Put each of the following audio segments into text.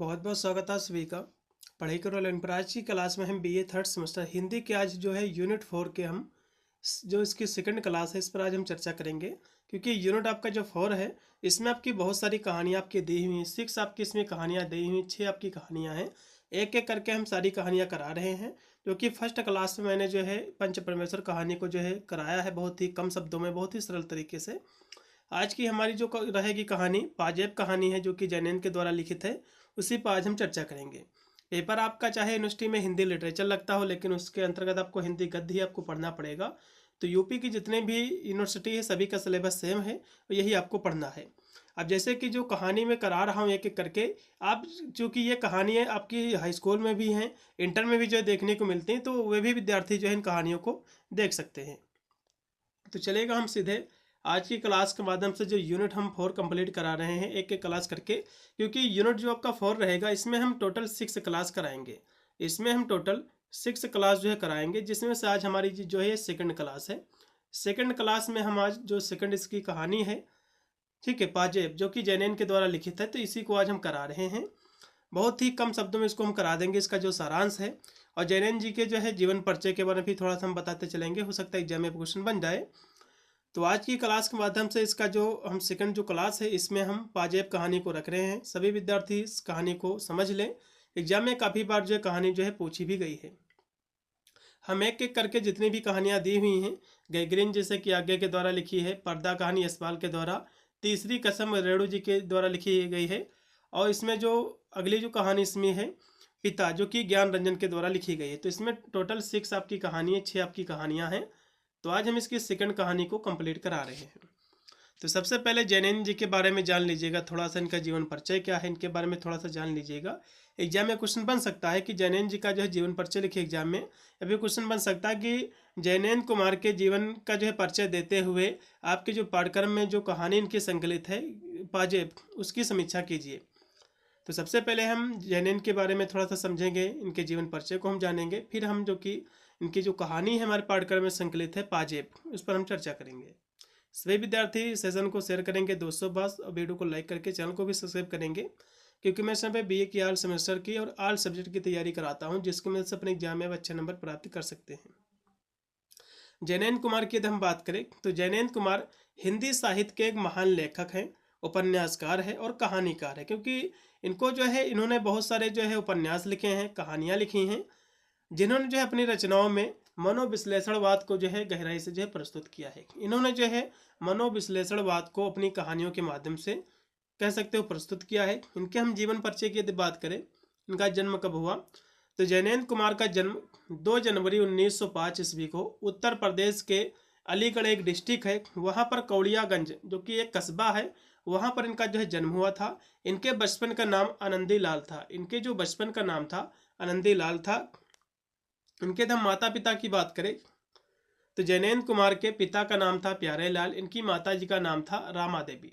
बहुत बहुत स्वागत है सभी का। पढ़ाई करो लर्न पर। आज की क्लास में हम बीए थर्ड सेमेस्टर हिंदी के आज जो है यूनिट 4 के हम जो इसकी सेकंड क्लास है इस पर आज हम चर्चा करेंगे। क्योंकि यूनिट आपका जो 4 है इसमें आपकी बहुत सारी कहानियाँ आपकी दी हुई हैं। 6 आपकी इसमें कहानियाँ दी हुई, 6 आपकी कहानियाँ हैं। एक एक करके हम सारी कहानियाँ करा रहे हैं। जो कि फर्स्ट क्लास में मैंने जो है पंच परमेश्वर कहानी को जो है कराया है बहुत ही कम शब्दों में, बहुत ही सरल तरीके से। आज की हमारी जो रहेगी कहानी पाजेब कहानी है, जो कि जैनेन के द्वारा लिखित है। उसी पर आज हम चर्चा करेंगे। पेपर आपका चाहे यूनिवर्सिटी में हिंदी लिटरेचर लगता हो, लेकिन उसके अंतर्गत आपको हिंदी गद्य ही आपको पढ़ना पड़ेगा। तो यूपी की जितने भी यूनिवर्सिटी है सभी का सिलेबस सेम है और यही आपको पढ़ना है। अब जैसे कि जो कहानी में करा रहा हूँ एक एक करके, आप चूँकि ये कहानियाँ आपकी हाई स्कूल में भी हैं, इंटर में भी जो है देखने को मिलती हैं, तो वे भी विद्यार्थी जो है इन कहानियों को देख सकते हैं। तो चलेगा हम सीधे आज की क्लास के माध्यम से जो यूनिट हम 4 कंप्लीट करा रहे हैं एक एक क्लास करके। क्योंकि यूनिट जो आपका 4 रहेगा इसमें हम टोटल 6 क्लास कराएंगे। इसमें हम टोटल 6 क्लास जो है कराएंगे, जिसमें से आज हमारी जो है ये सेकंड क्लास है। सेकंड क्लास में हम आज जो सेकंड इसकी कहानी है, ठीक है, पाजेब, जो कि जैनेन के द्वारा लिखित है, तो इसी को आज हम करा रहे हैं। बहुत ही कम शब्दों में इसको हम करा देंगे, इसका जो सारांश है। और जैनेन जी के जो है जीवन परिचय के बारे में भी थोड़ा सा हम बताते चलेंगे, हो सकता है एग्जाम में क्वेश्चन बन जाए। तो आज की क्लास के माध्यम से इसका जो हम सेकंड जो क्लास है इसमें हम पाजेब कहानी को रख रहे हैं। सभी विद्यार्थी इस कहानी को समझ लें। एग्जाम में काफ़ी बार जो है कहानी जो है पूछी भी गई है। हम एक एक करके जितनी भी कहानियाँ दी हुई हैं, गैगरिन जैसे कि आज्ञा के द्वारा लिखी है, पर्दा कहानी यशपाल के द्वारा, तीसरी कसम रेणु जी के द्वारा लिखी गई है। और इसमें जो अगली जो कहानी इसमें है पिता, जो कि ज्ञान रंजन के द्वारा लिखी गई है। तो इसमें टोटल 6 आपकी कहानी है, 6 आपकी कहानियाँ हैं। तो आज हम इसकी सेकंड कहानी को कंप्लीट करा रहे हैं। तो सबसे पहले जैनेन जी के बारे में जान लीजिएगा, थोड़ा सा इनका जीवन परिचय क्या है इनके बारे में थोड़ा सा जान लीजिएगा। एग्जाम में क्वेश्चन बन सकता है कि जैनेन जी का जो है जीवन परिचय लिखे एग्जाम में। अभी क्वेश्चन बन सकता है कि जैनेन कुमार के जीवन का जो है परिचय देते हुए आपके जो पाठ्यक्रम में जो कहानी इनकी संकलित है पाजेब, उसकी समीक्षा कीजिए। तो सबसे पहले हम जैनेन के बारे में थोड़ा सा समझेंगे, इनके जीवन परिचय को हम जानेंगे, फिर हम जो कि इनकी जो कहानी है हमारे पाठ्यक्रम में संकलित है पाजेब, उस पर हम चर्चा करेंगे। सभी विद्यार्थी सेशन को शेयर करेंगे दोस्तों बस, और वीडियो को लाइक करके चैनल को भी सब्सक्राइब करेंगे। क्योंकि मैं समय बीए की ऑल सेमेस्टर की और ऑल सब्जेक्ट की तैयारी कराता हूँ, जिसकी वजह से अपने एग्जाम में अच्छे नंबर प्राप्त कर सकते हैं। जैनेन कुमार की यदि हम बात करें तो जैनेन कुमार हिंदी साहित्य के एक महान लेखक हैं, उपन्यासकार है और कहानीकार है। क्योंकि इनको जो है इन्होंने बहुत सारे जो है उपन्यास लिखे हैं, कहानियाँ लिखी हैं, जिन्होंने जो है अपनी रचनाओं में मनोविश्लेषणवाद को जो है गहराई से जो है प्रस्तुत किया है। इन्होंने जो है मनोविश्लेषणवाद को अपनी कहानियों के माध्यम से कह सकते हो प्रस्तुत किया है। इनके हम जीवन परिचय की यदि बात करें, इनका जन्म कब हुआ, तो जैनेन कुमार का जन्म 2 जनवरी 1905 ईस्वी को उत्तर प्रदेश के अलीगढ़ एक डिस्ट्रिक्ट है, वहाँ पर कौड़ियागंज जो कि एक कस्बा है, वहाँ पर इनका जो है जन्म हुआ था। इनके बचपन का नाम आनंदी लाल था। इनके जो बचपन का नाम था आनंदी लाल था। इनके हम माता पिता की बात करें तो जैनेन कुमार के पिता का नाम था प्यारे लाल, इनकी माता जी का नाम था रामा देवी।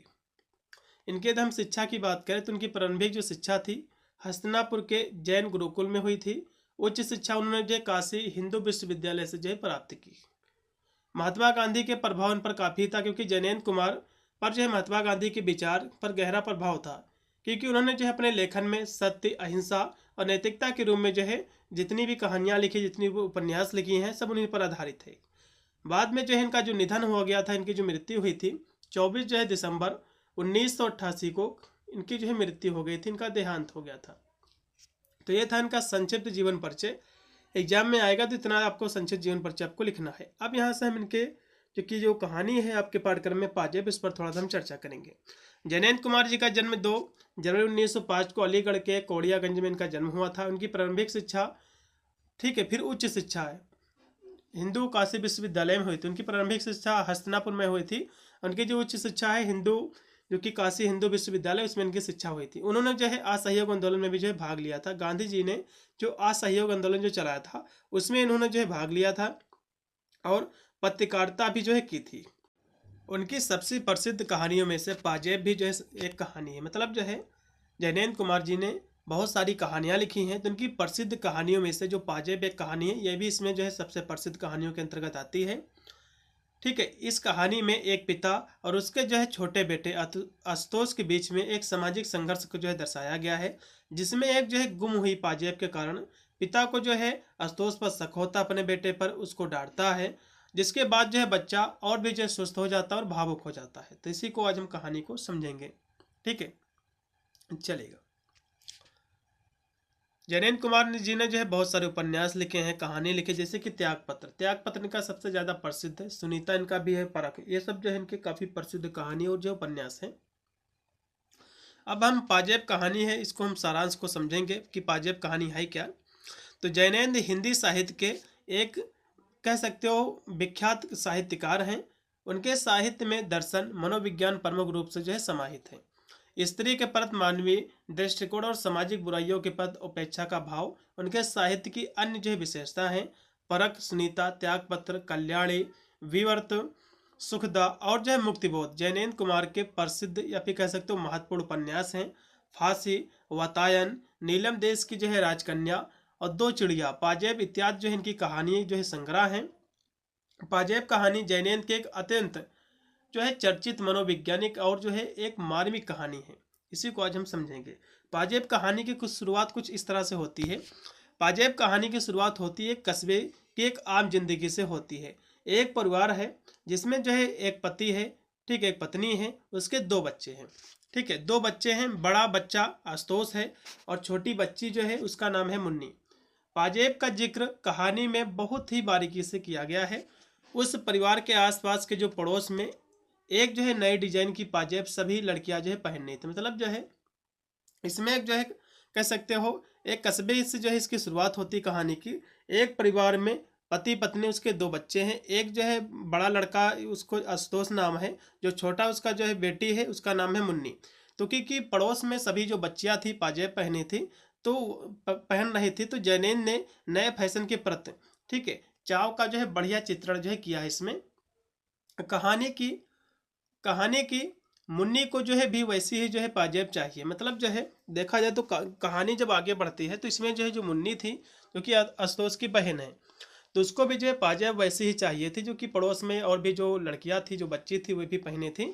इनके हम शिक्षा की बात करें तो उनकी प्रारंभिक जो शिक्षा थी हस्तिनापुर के जैन गुरुकुल में हुई थी। उच्च शिक्षा उन्होंने जो काशी हिंदू विश्वविद्यालय से जो प्राप्त की। महात्मा गांधी के प्रभाव इन पर काफ़ी था, क्योंकि जैनेन कुमार पर जो है महात्मा गांधी के विचार पर गहरा प्रभाव था। क्योंकि उन्होंने जो है अपने लेखन में सत्य, अहिंसा और नैतिकता के रूप में जो है जितनी भी कहानियाँ लिखी, जितनी भी उपन्यास लिखी हैं, सब उन्हीं पर आधारित है। बाद में जो है इनका जो निधन हो गया था, इनकी जो मृत्यु हुई थी 24 जो है दिसंबर 1988 को इनकी जो है मृत्यु हो गई थी, इनका देहांत हो गया था। तो ये था इनका संक्षिप्त जीवन परिचय। एग्जाम में आएगा तो इतना आपको संक्षिप्त जीवन परिचय आपको लिखना है। अब यहाँ से हम इनके जो कहानी है आपके पाठ्यक्रम में पाजेब, इस पर थोड़ा सा हम चर्चा करेंगे। जैनेन कुमार जी का जन्म 2 जनवरी 1905 को अलीगढ़ के कौड़ियागंज में इनका जन्म हुआ था। उनकी प्रारंभिक शिक्षा, ठीक है, फिर उच्च शिक्षा है हिंदू काशी विश्वविद्यालय में हुई थी। उनकी प्रारंभिक शिक्षा हस्तिनापुर में हुई थी। उनकी जो उच्च शिक्षा है हिंदू जो कि काशी हिंदू विश्वविद्यालय, उसमें इनकी शिक्षा हुई थी। उन्होंने जो है असहयोग आंदोलन में भी जो है भाग लिया था। गांधी जी ने जो असहयोग आंदोलन जो चलाया था उसमें इन्होंने जो है भाग लिया था और पत्रकारिता भी जो है की थी। उनकी सबसे प्रसिद्ध कहानियों में से पाजेब भी जो है एक कहानी है। मतलब जो है जैनेन कुमार जी ने बहुत सारी कहानियाँ लिखी हैं, तो उनकी प्रसिद्ध कहानियों में से जो पाजेब एक कहानी है, यह भी इसमें जो है सबसे प्रसिद्ध कहानियों के अंतर्गत आती है। ठीक है। इस कहानी में एक पिता और उसके जो है छोटे बेटे आशुतोष के बीच में एक सामाजिक संघर्ष को जो है दर्शाया गया है, जिसमें एक जो है गुम हुई पाजेब के कारण पिता को जो है आशुतोष पर शक होता, अपने बेटे पर, उसको डांटता है, जिसके बाद जो है बच्चा और भी जो है सुस्त हो जाता है और भावुक हो जाता है। तो इसी को आज हम कहानी को समझेंगे। ठीक है, चलेगा। जैनेन्द्र कुमार जी ने जो है बहुत सारे उपन्यास लिखे हैं, कहानी लिखे, जैसे कि त्यागपत्र। त्यागपत्र इनका सबसे ज़्यादा प्रसिद्ध है। सुनीता इनका भी है, परख, ये सब जो है इनके काफ़ी प्रसिद्ध कहानी और जो उपन्यास हैं। अब हम पाजेब कहानी है, इसको हम सारांश को समझेंगे कि पाजेब कहानी है क्या। तो जैनेन्द्र हिंदी साहित्य के एक, कह सकते हो, विख्यात साहित्यकार हैं। उनके साहित्य में दर्शन, मनोविज्ञान प्रमुख रूप से जो है समाहित है। स्त्री के प्रति मानवीय दृष्टिकोण और सामाजिक बुराइयों के प्रति उपेक्षा का भाव उनके साहित्य की अन्य जो है विशेषता है। परख, सुनीता, त्यागपत्र, कल्याणी, विवर्त, सुखदा और जो है मुक्तिबोध जैनेन्द्र कुमार के प्रसिद्ध या फिर कह सकते हो महत्वपूर्ण उपन्यास हैं। फांसी, वातायन, नीलम देश की जो है राजकन्या और दो चिड़िया, पाजेब इत्यादि जो है इनकी कहानी जो है संग्रह हैं। पाजेब कहानी जैनेन्द्र के एक अत्यंत जो है चर्चित मनोवैज्ञानिक और जो है एक मार्मिक कहानी है। इसी को आज हम समझेंगे। पाजेब कहानी की कुछ शुरुआत कुछ इस तरह से होती है। पाजेब कहानी की शुरुआत होती है कस्बे की एक आम जिंदगी से होती है। एक परिवार है जिसमें जो है एक पति है, ठीक है, एक पत्नी है, उसके दो बच्चे हैं। ठीक है, दो बच्चे हैं। बड़ा बच्चा आशुतोष है और छोटी बच्ची जो है उसका नाम है मुन्नी। पाजेब का जिक्र कहानी में बहुत ही बारीकी से किया गया है। उस परिवार के आसपास के जो पड़ोस में एक जो है नए डिजाइन की पाजेब सभी लड़कियां जो है पहननी थी। मतलब जो है इसमें जो है कह सकते हो एक कस्बे से जो है इसकी शुरुआत होती कहानी की। एक परिवार में पति पत्नी, उसके दो बच्चे हैं। एक जो है बड़ा लड़का, उसको आशुतोष नाम है, जो छोटा उसका जो है बेटी है, उसका नाम है मुन्नी। तो क्योंकि पड़ोस में सभी जो बच्चियां थी पाजेब पहनी थी, तो पहन रही थी, तो जैनेन्द्र ने नए फैशन के प्रति, ठीक है, चाव का जो है बढ़िया चित्रण जो है किया है इसमें। कहानी की मुन्नी को जो है भी वैसी ही जो है पाजेब चाहिए। मतलब जो है देखा जाए तो कहानी जब आगे बढ़ती है तो इसमें जो है जो मुन्नी थी, जो कि आशुतोष की बहन है, तो उसको भी जो है पाजेब वैसी ही चाहिए थी, जो कि पड़ोस में और भी जो लड़कियां थी, जो बच्ची थी, वे भी पहने थी।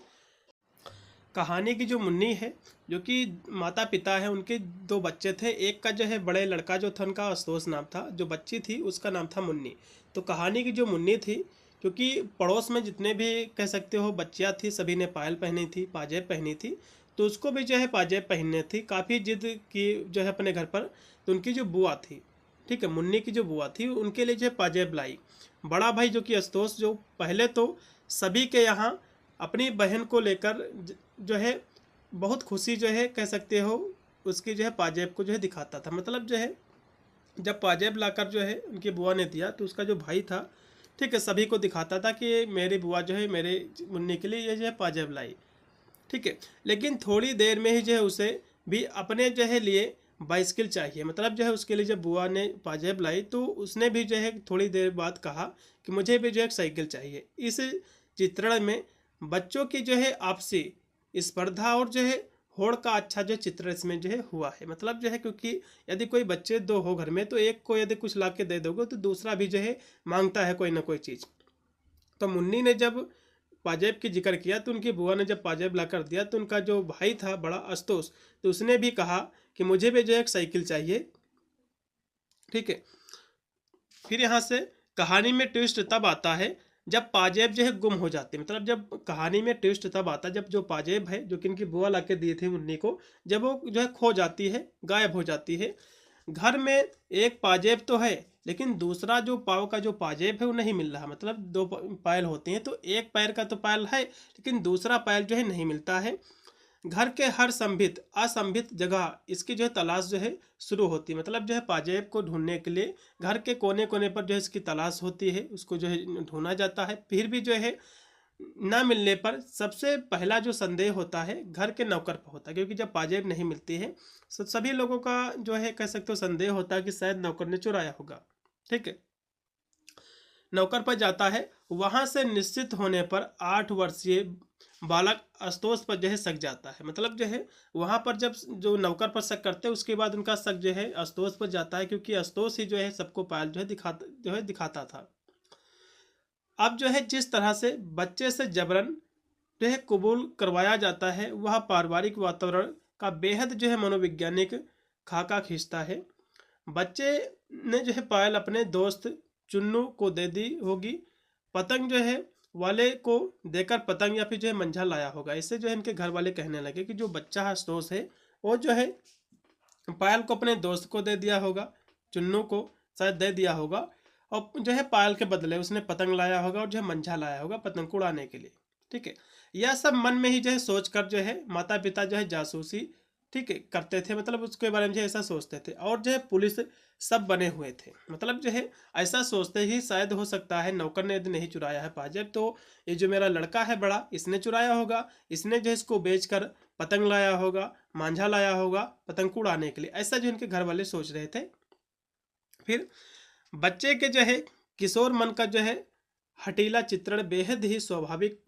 कहानी की जो मुन्नी है, जो कि माता पिता है, उनके दो बच्चे थे। एक का जो है बड़े लड़का जो था उनका आशुतोष नाम था, जो बच्ची थी उसका नाम था मुन्नी। तो कहानी की जो मुन्नी थी, क्योंकि पड़ोस में जितने भी कह सकते हो बच्चियाँ थी, सभी ने पायल पहनी थी, पाजेब पहनी थी, तो उसको भी जो है पाजेब पहनने थी। काफ़ी जिद की जो है अपने घर पर, तो उनकी जो बुआ थी, ठीक है, मुन्नी की जो बुआ थी, उनके लिए जो है पाजेब लाई। बड़ा भाई जो कि आशुतोष, जो पहले तो सभी के यहाँ अपनी बहन को लेकर जो है बहुत खुशी जो है कह सकते हो उसकी जो है पाजेब को जो है दिखाता था। मतलब जो है जब पाजेब लाकर जो है उनकी बुआ ने दिया, तो उसका जो भाई था, ठीक है, सभी को दिखाता था कि मेरी बुआ जो है मेरे मुन्नी के लिए ये जो है पाजेब लाई। ठीक है, लेकिन थोड़ी देर में ही जो है उसे भी अपने जो है लिए बाइसिकल चाहिए। मतलब जो है उसके लिए जब बुआ ने पाजेब लाई, तो उसने भी जो है थोड़ी देर बाद कहा कि मुझे भी जो है एक साइकिल चाहिए। इस चित्रण में बच्चों की जो है आपसी स्पर्धा और जो है होड़ का अच्छा जो चित्र इसमें जो है हुआ है। मतलब जो है क्योंकि यदि कोई बच्चे दो हो घर में, तो एक को यदि कुछ ला के दे दोगे तो दूसरा भी जो है मांगता है कोई ना कोई चीज़। तो मुन्नी ने जब पाजेब की जिक्र किया, तो उनकी बुआ ने जब पाजेब ला कर दिया, तो उनका जो भाई था बड़ा आशुतोष, तो उसने भी कहा कि मुझे भी जो है एक साइकिल चाहिए। ठीक है, फिर यहाँ से कहानी में ट्विस्ट तब आता है जब पाजेब जो है गुम हो जाती है। मतलब जब कहानी में ट्विस्ट तब आता है जब जो पाजेब है, जो कि इनकी बुआ ला के दी थी मुन्नी को, जब वो जो है खो जाती है, गायब हो जाती है। घर में एक पाजेब तो है, लेकिन दूसरा जो पाव का जो पाजेब है वो नहीं मिल रहा। मतलब दो पायल होती हैं, तो एक पैर का तो पायल है, लेकिन दूसरा पायल जो है नहीं मिलता है। घर के हर संभित असंभित जगह इसकी जो है तलाश जो है शुरू होती है। मतलब जो है पाजेब को ढूंढने के लिए घर के कोने कोने पर जो है इसकी तलाश होती है, उसको जो है ढूंढा जाता है। फिर भी जो है ना मिलने पर सबसे पहला जो संदेह होता है घर के नौकर पर होता है, क्योंकि जब पाजेब नहीं मिलती है सभी लोगों का जो है कह सकते हो संदेह होता है कि शायद नौकर ने चुराया होगा। ठीक है, नौकर पर जाता है। वहां से निश्चित होने पर 8 वर्षीय बालक आशुतोष पर जो है शक जाता है। मतलब जो है वहां पर जब जो नौकर पर शक करते हैं, उसके बाद उनका शक जो है आशुतोष पर जाता है, क्योंकि आशुतोष ही जो है सबको पायल जो है दिखाता था। अब जो है जिस तरह से बच्चे से जबरन जो है कबूल करवाया जाता है, वह पारिवारिक वातावरण का बेहद जो है मनोवैज्ञानिक खाका खींचता है। बच्चे ने जो है पायल अपने दोस्त चुन्नू को दे दी होगी, पतंग जो है वाले को देकर पतंग या फिर जो है मंझा लाया होगा। इससे जो है इनके घर वाले कहने लगे कि जो बच्चा आशुतोष है वो जो है पायल को अपने दोस्त को दे दिया होगा, चुन्नू को शायद दे दिया होगा, और जो है पायल के बदले उसने पतंग लाया होगा और जो है मंझा लाया होगा पतंग को उड़ाने के लिए। ठीक है, यह सब मन में ही जो है सोच कर जो है माता पिता जो है जासूसी, ठीक है, करते थे, मतलब उसके बारे में जो है ऐसा सोचते थे, और जो है पुलिस सब बने हुए थे। मतलब जो है ऐसा सोचते ही शायद हो सकता है नौकर ने यदि नहीं चुराया है पाजेब, तो ये जो मेरा लड़का है बड़ा, इसने चुराया होगा, इसने जो है इसको बेच कर पतंग लाया होगा, मांझा लाया होगा पतंग को उड़ाने के लिए। ऐसा जो इनके घर वाले सोच रहे थे। फिर बच्चे के जो है किशोर मन का जो है हटीला चित्रण बेहद ही स्वाभाविक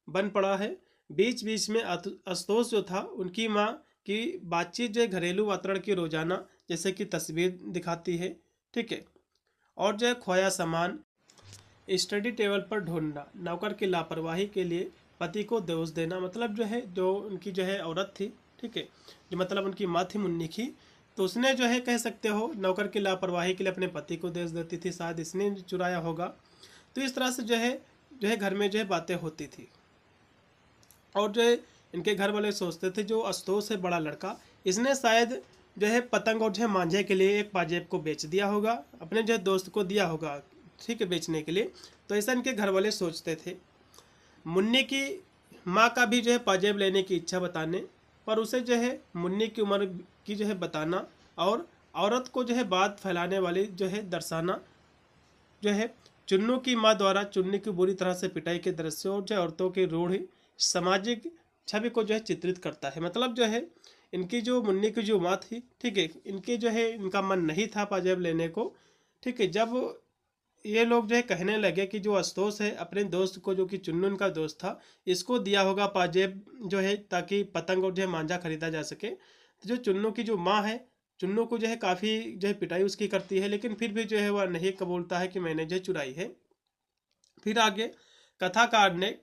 बन पड़ा है। बीच बीच में आशुतोष जो था उनकी माँ की बातचीत जो है घरेलू वातावरण की रोजाना जैसे कि तस्वीर दिखाती है, ठीक है, और जो है खोया सामान स्टडी टेबल पर ढूंढना, नौकर की लापरवाही के लिए पति को दोष देना। मतलब जो है जो उनकी जो है औरत थी, ठीक है, जो मतलब उनकी माँ थी मुन्नी की, तो उसने जो है कह सकते हो नौकर की लापरवाही के लिए अपने पति को दोष देती थी, शायद इसने चुराया होगा। तो इस तरह से जो है घर में जो है बातें होती थी। और जो है इनके घर वाले सोचते थे जो आशुतोष है बड़ा लड़का, इसने शायद जो है पतंग और जो है मांझे के लिए एक पाजेब को बेच दिया होगा, अपने जो है दोस्त को दिया होगा, ठीक है, बेचने के लिए। तो ऐसा इनके घर वाले सोचते थे। मुन्नी की माँ का भी जो है पाजेब लेने की इच्छा बताने पर उसे जो है मुन्नी की उम्र की जो है बताना और औरत को जो है बात फैलाने वाली जो है दर्शाना जो है चुन्नू की माँ द्वारा चुन्नी की बुरी तरह से पिटाई के दृश्य और जो है औरतों की रूढ़ सामाजिक छवि को जो है चित्रित करता है। मतलब जो है इनकी जो मुन्नी की जो माँ थी, ठीक है, इनके जो है इनका मन नहीं था पाजेब लेने को, ठीक है। जब ये लोग जो है कहने लगे कि जो आशुतोष है अपने दोस्त को, जो कि चुन्नू इनका दोस्त था, इसको दिया होगा पाजेब जो है ताकि पतंग और जो है मांझा खरीदा जा सके। तो जो चुन्नू की जो माँ है, चुन्नू को जो है काफ़ी जो है पिटाई उसकी करती है, लेकिन फिर भी जो है वह नहीं कबूलता है कि मैंने जो है चुराई है। फिर आगे कथाकार ने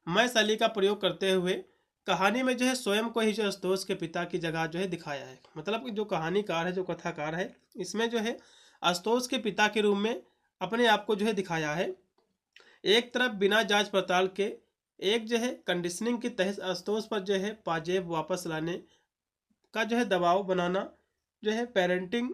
मैं शैली का प्रयोग करते हुए कहानी में जो है स्वयं को ही जो आशुतोष के पिता की जगह जो है दिखाया है। मतलब जो कहानीकार है, जो कथाकार है, इसमें जो है आशुतोष के पिता के रूप में अपने आप को जो है दिखाया है। एक तरफ बिना जांच पड़ताल के एक जो है कंडीशनिंग के तहत आशुतोष पर जो है पाजेब वापस लाने का जो है दबाव बनाना जो है पेरेंटिंग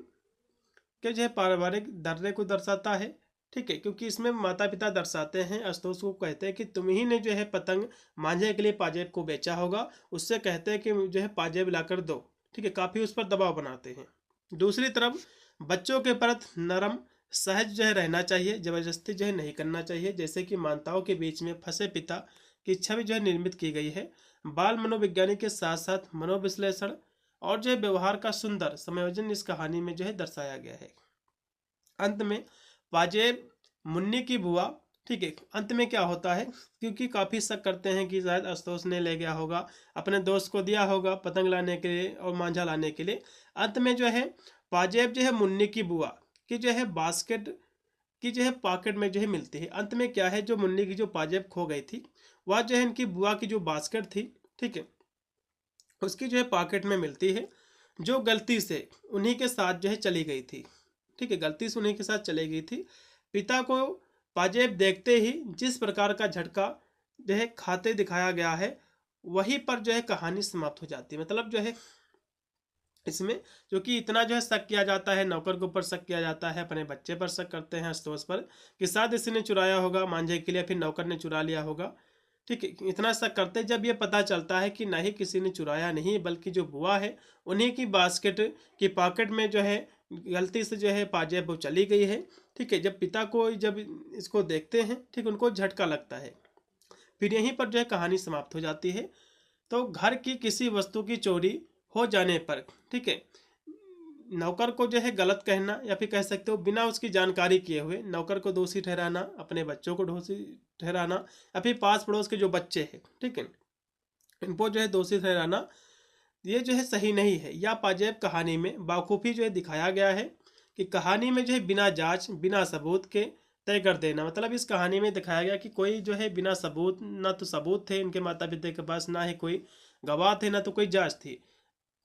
के जो है पारिवारिक दर्रे को दर्शाता है, ठीक है, क्योंकि इसमें माता पिता दर्शाते हैं, आशुतोष को कहते हैं कि तुम ही ने जो है पतंग मांझे के लिए पाजेब को बेचा होगा, उससे कहते हैं कि जो है पाजेब लाकर दो, ठीक है, काफ़ी उस पर दबाव बनाते हैं। दूसरी तरफ बच्चों के प्रति नरम सहज जो है रहना चाहिए, जबरदस्ती जो है नहीं करना चाहिए, जैसे कि मानताओं के बीच में फंसे पिता की छवि जो है निर्मित की गई है। बाल मनोविज्ञानी के साथ साथ मनोविश्लेषण और जो है व्यवहार का सुंदर संयोजन इस कहानी में जो है दर्शाया गया है। अंत में पाजेब मुन्नी की बुआ, ठीक है, अंत में क्या होता है, क्योंकि काफ़ी शक करते हैं कि शायद आशुतोष ने ले गया होगा, अपने दोस्त को दिया होगा पतंग लाने के लिए और मांझा लाने के लिए। अंत में जो है पाजेब जो है मुन्नी की बुआ की जो है बास्केट की जो है पॉकेट में जो है मिलती है। अंत में क्या है, जो मुन्नी की जो पाजेब खो गई थी वह जो है इनकी बुआ की जो बास्केट थी, ठीक है, उसकी जो है पॉकेट में मिलती है, जो गलती से उन्हीं के साथ जो है चली गई थी, ठीक है, गलती से उन्हीं के साथ चली गई थी। पिता को पाजेब देखते ही जिस प्रकार का झटका जो है खाते दिखाया गया है, वहीं पर जो है कहानी समाप्त हो जाती है। मतलब जो है इसमें जो कि इतना जो है शक किया जाता है, नौकर के ऊपर शक किया जाता है, अपने बच्चे पर शक करते हैं आशुतोष पर कि शायद इसने चुराया होगा मांझे के लिए, फिर नौकर ने चुरा लिया होगा, ठीक है, इतना शक करते हैं। जब ये पता चलता है कि नहीं किसी ने चुराया नहीं, बल्कि जो बुआ है उन्हीं की बास्केट की पॉकेट में जो है गलती से जो है पाजेब वो चली गई है, ठीक है। जब पिता को जब इसको देखते हैं, ठीक, उनको झटका लगता है। फिर यहीं पर जो है कहानी समाप्त हो जाती है। तो घर की किसी वस्तु की चोरी हो जाने पर, ठीक है, नौकर को जो है गलत कहना या फिर कह सकते हो बिना उसकी जानकारी किए हुए नौकर को दोषी ठहराना, अपने बच्चों को दोषी ठहराना, या फिर पास पड़ोस के जो बच्चे हैं, ठीक है, इनको जो है दोषी ठहराना, ये जो है सही नहीं है। या पाजेब कहानी में बाखूबी जो है दिखाया गया है कि कहानी में जो है बिना जांच बिना सबूत के तय कर देना। मतलब इस कहानी में दिखाया गया कि कोई जो है बिना सबूत, ना तो सबूत थे इनके माता पिता के पास, ना ही कोई गवाह थे, ना तो कोई जांच थी,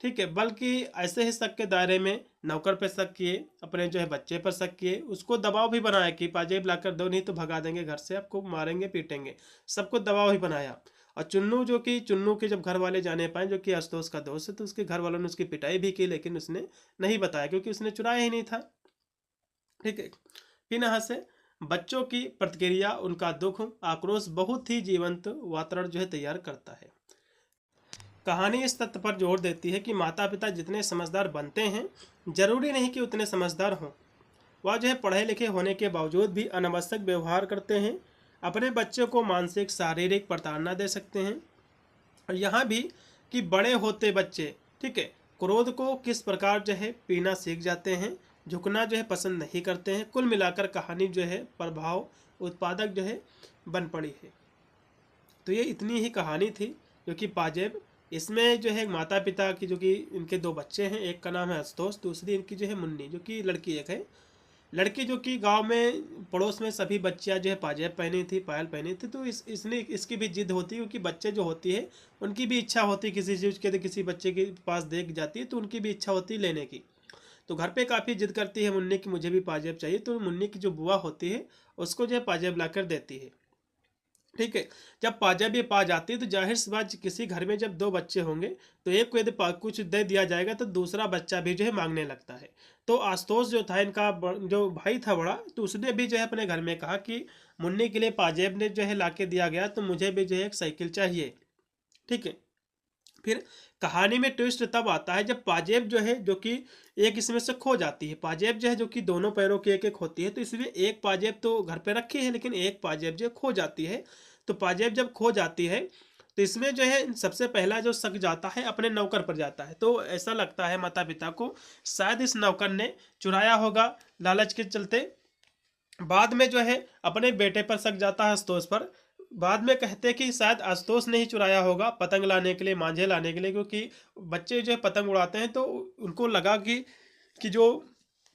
ठीक है, बल्कि ऐसे ही शक के दायरे में नौकर पर शक किए, अपने जो है बच्चे पर शक किए, उसको दबाव भी बनाया कि पाजेब लाकर दो नहीं तो भगा देंगे घर से, आपको मारेंगे पीटेंगे, सबको दबाव ही बनाया। और चुन्नू के जब घर वाले जाने पाए, जो कि आशुतोष का दोस्त है, तो उसके घर वालों ने उसकी पिटाई भी की, लेकिन उसने नहीं बताया क्योंकि उसने चुराया ही नहीं था, ठीक है। फिर यहाँ से बच्चों की प्रतिक्रिया, उनका दुख, आक्रोश बहुत ही जीवंत वातावरण जो है तैयार करता है। कहानी इस तथ्य पर जोर देती है कि माता पिता जितने समझदार बनते हैं, जरूरी नहीं कि उतने समझदार हों। वह जो है पढ़े लिखे होने के बावजूद भी अनावश्यक व्यवहार करते हैं, अपने बच्चों को मानसिक शारीरिक प्रताड़ना दे सकते हैं। और यहाँ भी कि बड़े होते बच्चे, ठीक है, क्रोध को किस प्रकार जो है पीना सीख जाते हैं, झुकना जो है पसंद नहीं करते हैं। कुल मिलाकर कहानी जो है प्रभाव उत्पादक जो है बन पड़ी है। तो ये इतनी ही कहानी थी जो कि पाजेब। इसमें जो है माता पिता की, जो कि इनके दो बच्चे हैं, एक का नाम है आशुतोष, दूसरी इनकी जो है मुन्नी, जो कि लड़की एक है। लड़की जो कि गांव में पड़ोस में सभी बच्चियां जो है पाजेब पहनी थी, पायल पहनी थी, तो इसने इसकी भी जिद होती है, क्योंकि बच्चे जो होती है उनकी भी इच्छा होती है किसी चीज़ के, किसी बच्चे के पास देख जाती है तो उनकी भी इच्छा होती है लेने की। तो घर पे काफ़ी जिद करती है मुन्नी की मुझे भी पाजेब चाहिए, तो मुन्नी की जो बुआ होती है उसको जो है पाजेब ला कर देती है, ठीक है। जब पाजेब ये पा जाती है तो जाहिर सी बात, किसी घर में जब दो बच्चे होंगे तो एक को यदि कुछ दे दिया जाएगा तो दूसरा बच्चा भी जो है मांगने लगता है। तो आशुतोष जो था इनका जो भाई था बड़ा, तो उसने भी जो है अपने घर में कहा कि मुन्नी के लिए पाजेब ने जो है ला के दिया गया, तो मुझे भी जो है एक साइकिल चाहिए, ठीक है। फिर कहानी में ट्विस्ट तब आता है जब पाजेब जो है, जो कि एक इसमें से खो जाती है। पाजेब जो है, जो कि दोनों पैरों की एक एक होती है, तो इसमें एक पाजेब तो घर पे रखी है, लेकिन एक पाजेब जो खो जाती है। तो पाजेब जब खो जाती है तो इसमें जो है सबसे पहला जो शक जाता है अपने नौकर पर जाता है। तो ऐसा लगता है माता पिता को शायद इस नौकर ने चुराया होगा लालच के चलते। बाद में जो है अपने बेटे पर शक जाता है, आशुतोष पर। बाद में कहते हैं कि शायद आशुतोष ने ही चुराया होगा पतंग लाने के लिए, मांझे लाने के लिए, क्योंकि बच्चे जो है पतंग उड़ाते हैं तो उनको लगा कि जो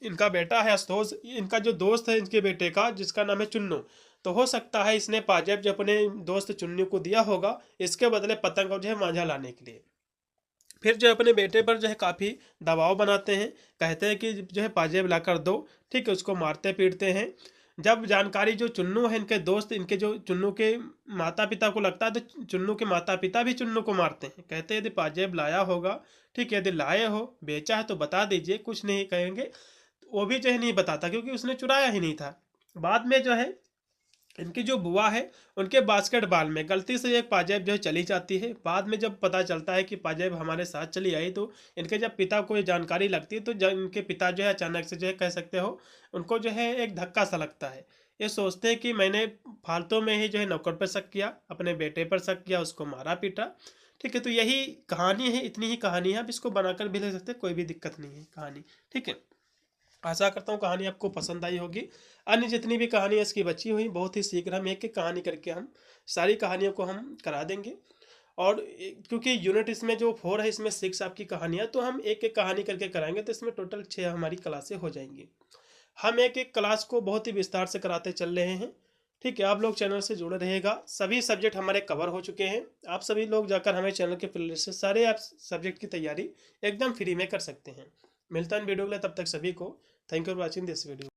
इनका बेटा है आशुतोष, इनका जो दोस्त है इनके बेटे का जिसका नाम है चुन्नू, तो हो सकता है इसने पाजेब जो अपने दोस्त चुन्नू को दिया होगा इसके बदले पतंग और जो है मांझा लाने के लिए। फिर जो है अपने बेटे पर जो है काफ़ी दबाव बनाते हैं, कहते हैं कि जो है पाजेब ला कर दो, ठीक है, उसको मारते पीटते हैं। जब जानकारी जो चुन्नू है, इनके दोस्त, इनके जो चुन्नू के माता पिता को लगता है, तो चुन्नू के माता पिता भी चुन्नू को मारते हैं, कहते हैं यदि पाजेब लाया होगा, ठीक है, यदि लाए हो बेचा है तो बता दीजिए, कुछ नहीं कहेंगे। वो भी जो है नहीं बताता क्योंकि उसने चुराया ही नहीं था। बाद में जो है इनकी जो बुआ है उनके बास्केटबॉल में गलती से एक पाजेब जो है चली जाती है। बाद में जब पता चलता है कि पाजेब हमारे साथ चली आई, तो इनके जब पिता को ये जानकारी लगती है, तो जब इनके पिता जो है अचानक से जो है कह सकते हो उनको जो है एक धक्का सा लगता है। ये सोचते हैं कि मैंने फालतू में ही जो है नौकर पर शक किया, अपने बेटे पर शक किया, उसको मारा पीटा, ठीक है। तो यही कहानी है, इतनी ही कहानी है, आप इसको बनाकर भी ले सकते हैं, कोई भी दिक्कत नहीं है कहानी, ठीक है। आशा करता हूँ कहानी आपको पसंद आई होगी। अन्य जितनी भी कहानी इसकी बची हुई, बहुत ही शीघ्र हम एक एक कहानी करके हम सारी कहानियों को हम करा देंगे। और क्योंकि यूनिट इसमें जो 4 है, इसमें 6 आपकी कहानियाँ, तो हम एक एक कहानी करके कराएंगे, तो इसमें टोटल 6 हमारी क्लासें हो जाएंगी। हम एक एक क्लास को बहुत ही विस्तार से कराते चल रहे हैं, ठीक है। आप लोग चैनल से जुड़े रहिएगा, सभी सब्जेक्ट हमारे कवर हो चुके हैं। आप सभी लोग जाकर हमें चैनल के प्लेलिस्ट से सारे आप सब्जेक्ट की तैयारी एकदम फ्री में कर सकते हैं। मिलता है वीडियो के लिए, तब तक सभी को thank you for watching this video.